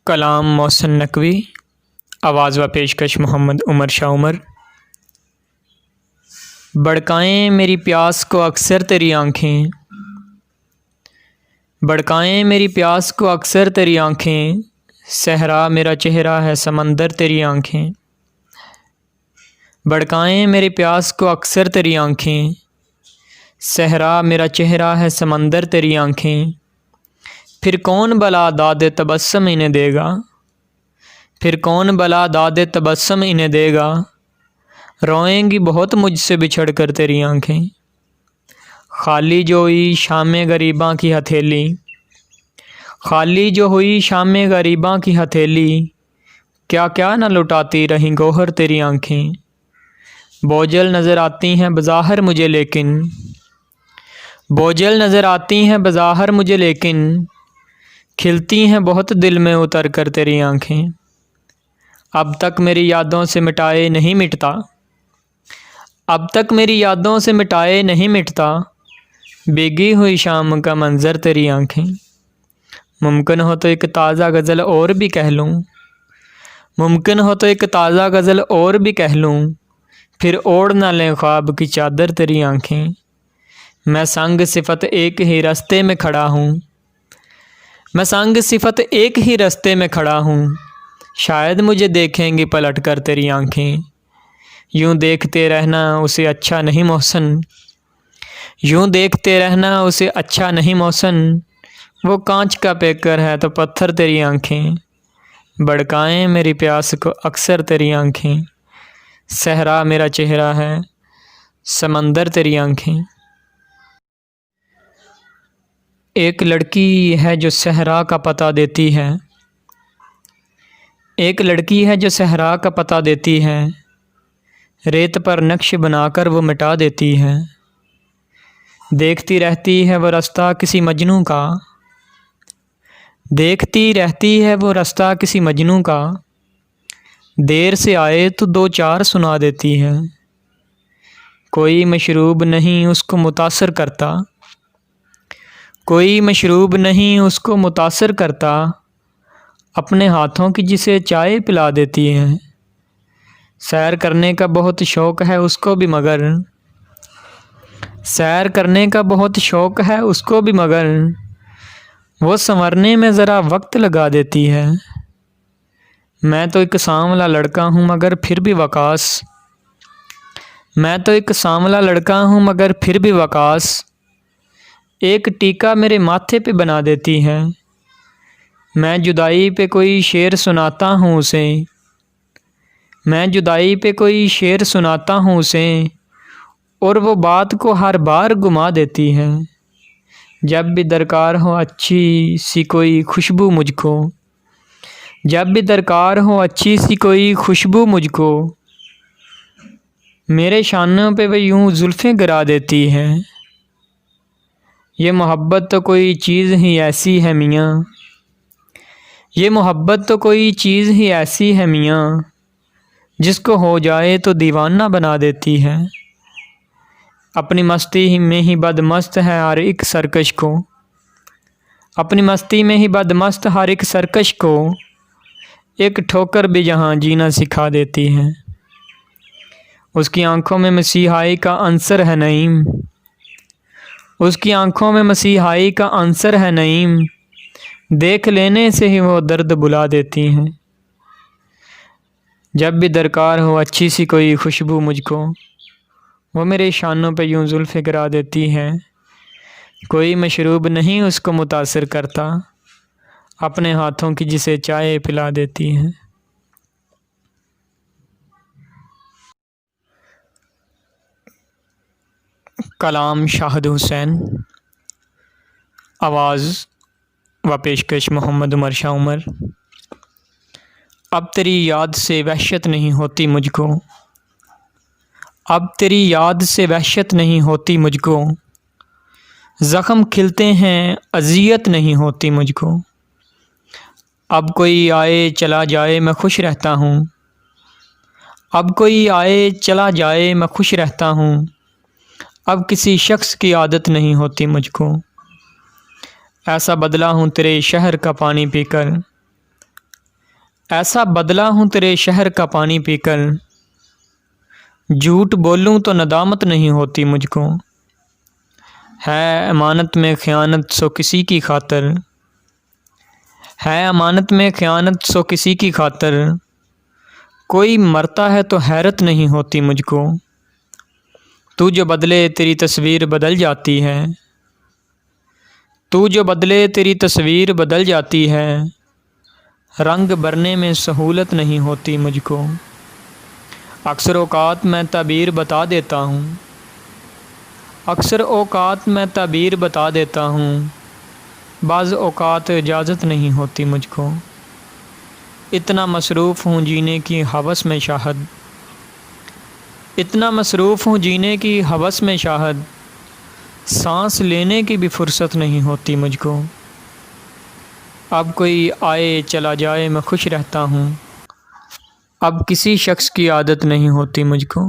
कलाम मोहसिन नकवी। आवाज़ व पेशकश मोहम्मद उमर शाह उमर। भड़काएं मेरी प्यास को अक्सर तेरी आँखें, भड़काएं मेरी प्यास को अक्सर तेरी आँखें, सहरा मेरा चेहरा है समंदर तेरी आँखें। भड़काएं मेरी प्यास को अक्सर तेरी आँखें, सहरा मेरा चेहरा है समंदर तेरी आँखें। फिर कौन भला दादे तबस्सुम इन्हें देगा, फिर कौन भला दादे तबस्सुम इन्हें देगा। रोएंगी बहुत मुझसे बिछड़ कर तेरी आँखें, खाली जो हुई शामे गरीबां की हथेली, खाली जो हुई शामे गरीबां की हथेली। क्या क्या न लुटाती रहीं गौहर तेरी आँखें। बोझल नज़र आती हैं बज़ाहिर मुझे लेकिन, बोझल नज़र आती हैं बज़ाहिर मुझे लेकिन, खिलती हैं बहुत दिल में उतर कर तेरी आँखें। अब तक मेरी यादों से मिटाए नहीं मिटता, अब तक मेरी यादों से मिटाए नहीं मिटता, भीगी हुई शाम का मंज़र तेरी आँखें। मुमकिन हो तो एक ताज़ा गज़ल और भी कह लूँ, मुमकिन हो तो एक ताज़ा गज़ल और भी कह लूँ, फिर ओढ़ ना लें ख्वाब की चादर तेरी आँखें। मैं संग सिफत एक ही रास्ते में खड़ा हूँ, मैं संग सिफत एक ही रास्ते में खड़ा हूँ, शायद मुझे देखेंगी पलट कर तेरी आँखें। यूँ देखते रहना उसे अच्छा नहीं मौसन, यूँ देखते रहना उसे अच्छा नहीं मौसन, वो कांच का पेकर है तो पत्थर तेरी आँखें। भड़काएं मेरी प्यास को अक्सर तेरी आँखें, सहरा मेरा चेहरा है समंदर तेरी आँखें। एक लड़की है जो सहरा का पता देती है, एक लड़की है जो सहरा का पता देती है, रेत पर नक्श बनाकर वो मिटा देती है। देखती रहती है वो रास्ता किसी मजनू का, देखती रहती है वो रास्ता किसी मजनू का, देर से आए तो दो चार सुना देती है। कोई मशरूब नहीं उसको मुतासर करता, कोई मशरूब नहीं उसको मुतासर करता, अपने हाथों की जिसे चाय पिला देती है। सैर करने का बहुत शौक़ है उसको भी मगर, सैर करने का बहुत शौक़ है उसको भी मगर, वो संवरने में ज़रा वक्त लगा देती है। मैं तो एक सांवला लड़का हूँ मगर फिर भी वकास, मैं तो एक सांवला लड़का हूँ मगर फिर भी वकास, एक टीका मेरे माथे पे बना देती है। मैं जुदाई पे कोई शेर सुनाता हूँ उसे, मैं जुदाई पे कोई शेर सुनाता हूँ उसे, और वो बात को हर बार घुमा देती है। जब भी दरकार हो अच्छी सी कोई खुशबू मुझको, जब भी दरकार हो अच्छी सी कोई खुशबू मुझको, मेरे शानों पे वह यूँ जुल्फ़ें गिरा देती है। ये मोहब्बत तो कोई चीज़ ही ऐसी है मियाँ, ये मोहब्बत तो कोई चीज़ ही ऐसी है मियाँ, जिसको हो जाए तो दीवाना बना देती है। अपनी मस्ती में ही बदमस्त है हर एक सरकश को, अपनी मस्ती में ही बदमस्त हर एक सरकश को, एक ठोकर भी यहाँ जीना सिखा देती है। उसकी आँखों में मसीहाई का अंसर है नईम, उसकी आँखों में मसीहाई का अंसर है नईम, देख लेने से ही वो दर्द बुला देती हैं। जब भी दरकार हो अच्छी सी कोई खुशबू मुझको, वो मेरे शानों पे यूँ जुल्फ़ें गिरा देती है। कोई मशरूब नहीं उसको मुतासिर करता, अपने हाथों की जिसे चाय पिला देती है। कलाम शाहिद हुसैन। आवाज़ व पेशकश मोहम्मद उमर शाह उमर। अब तेरी याद से वहशत नहीं होती मुझको, अब तेरी याद से वहशत नहीं होती मुझको, ज़ख़्म खिलते हैं अज़ियत नहीं होती मुझको। अब कोई आए चला जाए मैं खुश रहता हूँ, अब कोई आए चला जाए मैं खुश रहता हूँ, अब किसी शख्स की आदत नहीं होती मुझको। ऐसा बदला हूँ तेरे शहर का पानी पीकर, ऐसा बदला हूँ तेरे शहर का पानी पीकर, झूठ बोलूँ तो नदामत नहीं होती मुझको। है अमानत में ख़यानत सो किसी की खातर, है अमानत में ख़यानत सो किसी की खातर, कोई मरता है तो हैरत नहीं होती मुझको। तू जो बदले तेरी तस्वीर बदल जाती है, तू जो बदले तेरी तस्वीर बदल जाती है, रंग भरने में सहूलत नहीं होती मुझको। अक्सर औकात मैं ताबीर बता देता हूँ, अक्सर औकात मैं ताबीर बता देता हूँ, बाज़ औकात इजाज़त नहीं होती मुझको। इतना मसरूफ़ हूँ जीने की हवस में शाहद, इतना मसरूफ़ हूँ जीने की हवस में शाहद, सांस लेने की भी फुर्सत नहीं होती मुझको। अब कोई आए चला जाए मैं खुश रहता हूँ, अब किसी शख्स की आदत नहीं होती मुझको।